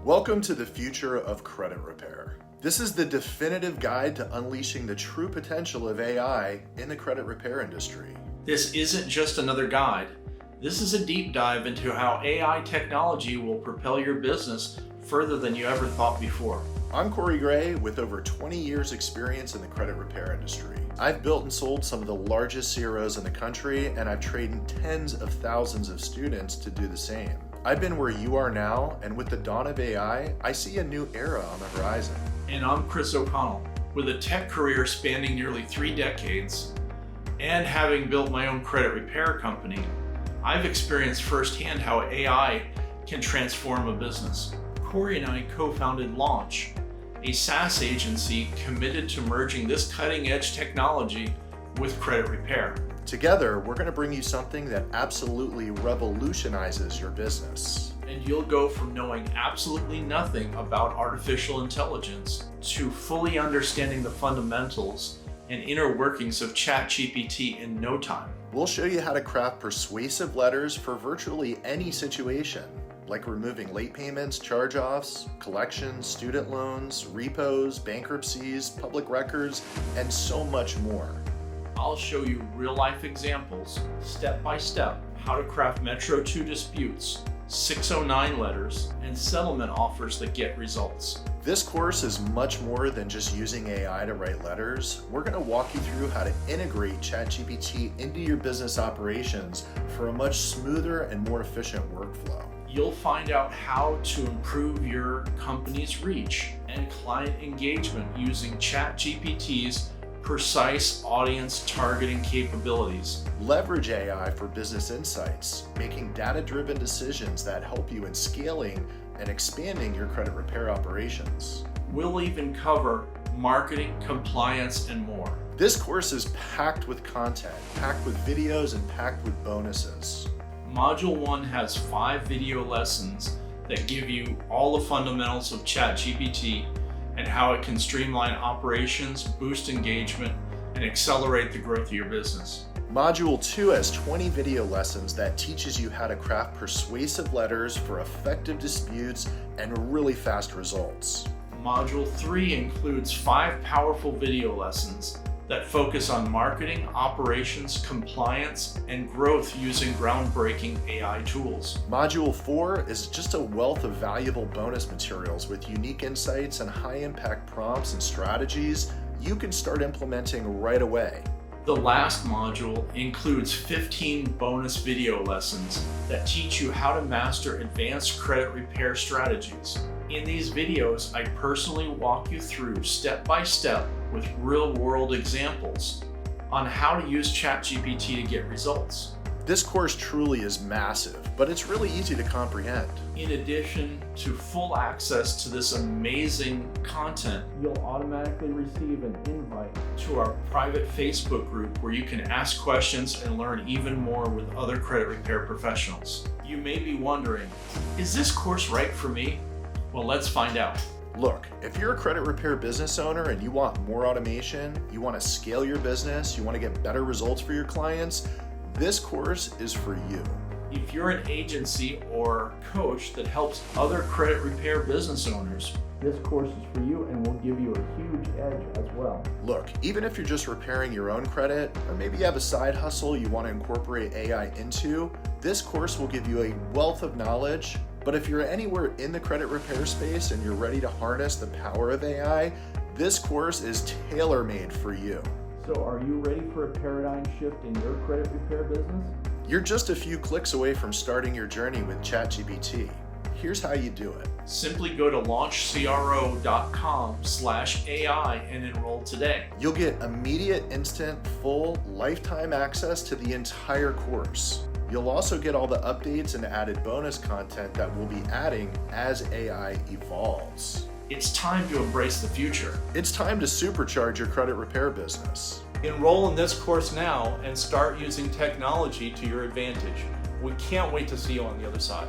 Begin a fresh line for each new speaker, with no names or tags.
Welcome to the future of credit repair. This is the definitive guide to unleashing the true potential of AI in the credit repair industry.
This isn't just another guide. This is a deep dive into how AI technology will propel your business further than you ever thought before.
I'm Corey Gray with over 20 years experience in the credit repair industry. I've built and sold some of the largest CROs in the country, and I've trained tens of thousands of students to do the same. I've been where you are now, and with the dawn of AI, I see a new era on the horizon.
And I'm Chris O'Connell, with a tech career spanning nearly 3 decades, and having built my own credit repair company, I've experienced firsthand how AI can transform a business. Corey and I co-founded Launch, a SaaS agency committed to merging this cutting-edge technology with credit repair.
Together, we're going to bring you something that absolutely revolutionizes your business.
And you'll go from knowing absolutely nothing about artificial intelligence to fully understanding the fundamentals and inner workings of ChatGPT in no time.
We'll show you how to craft persuasive letters for virtually any situation, like removing late payments, charge-offs, collections, student loans, repos, bankruptcies, public records, and so much more.
I'll show you real-life examples, step-by-step, how to craft Metro 2 disputes, 609 letters, and settlement offers that get results.
This course is much more than just using AI to write letters. We're going to walk you through how to integrate ChatGPT into your business operations for a much smoother and more efficient workflow.
You'll find out how to improve your company's reach and client engagement using ChatGPT's precise audience targeting capabilities.
Leverage AI for business insights, making data-driven decisions that help you in scaling and expanding your credit repair operations.
We'll even cover marketing, compliance, and more.
This course is packed with content, packed with videos, and packed with bonuses.
Module 1 has 5 video lessons that give you all the fundamentals of ChatGPT and how it can streamline operations, boost engagement, and accelerate the growth of your business.
Module 2 has 20 video lessons that teaches you how to craft persuasive letters for effective disputes and really fast results.
Module 3 includes 5 powerful video lessons that focus on marketing, operations, compliance, and growth using groundbreaking AI tools.
Module 4 is just a wealth of valuable bonus materials with unique insights and high-impact prompts and strategies you can start implementing right away.
The last module includes 15 bonus video lessons that teach you how to master advanced credit repair strategies. In these videos, I personally walk you through step-by-step with real-world examples on how to use ChatGPT to get results.
This course truly is massive, but it's really easy to comprehend.
In addition to full access to this amazing content, you'll automatically receive an invite to our private Facebook group where you can ask questions and learn even more with other credit repair professionals. You may be wondering, is this course right for me? Well, let's find out.
Look, if you're a credit repair business owner and you want more automation, you want to scale your business, you want to get better results for your clients, this course is for you.
If you're an agency or coach that helps other credit repair business owners, this course is for you and will give you a huge edge as well.
Look, even if you're just repairing your own credit, or maybe you have a side hustle you want to incorporate AI into, this course will give you a wealth of knowledge. But if you're anywhere in the credit repair space and you're ready to harness the power of AI, this course is tailor-made for you.
So are you ready for a paradigm shift in your credit repair business?
You're just a few clicks away from starting your journey with ChatGPT. Here's how you do it.
Simply go to launchcro.com/AI and enroll today.
You'll get immediate, instant, full, lifetime access to the entire course. You'll also get all the updates and added bonus content that we'll be adding as AI evolves.
It's time to embrace the future.
It's time to supercharge your credit repair business.
Enroll in this course now and start using technology to your advantage. We can't wait to see you on the other side.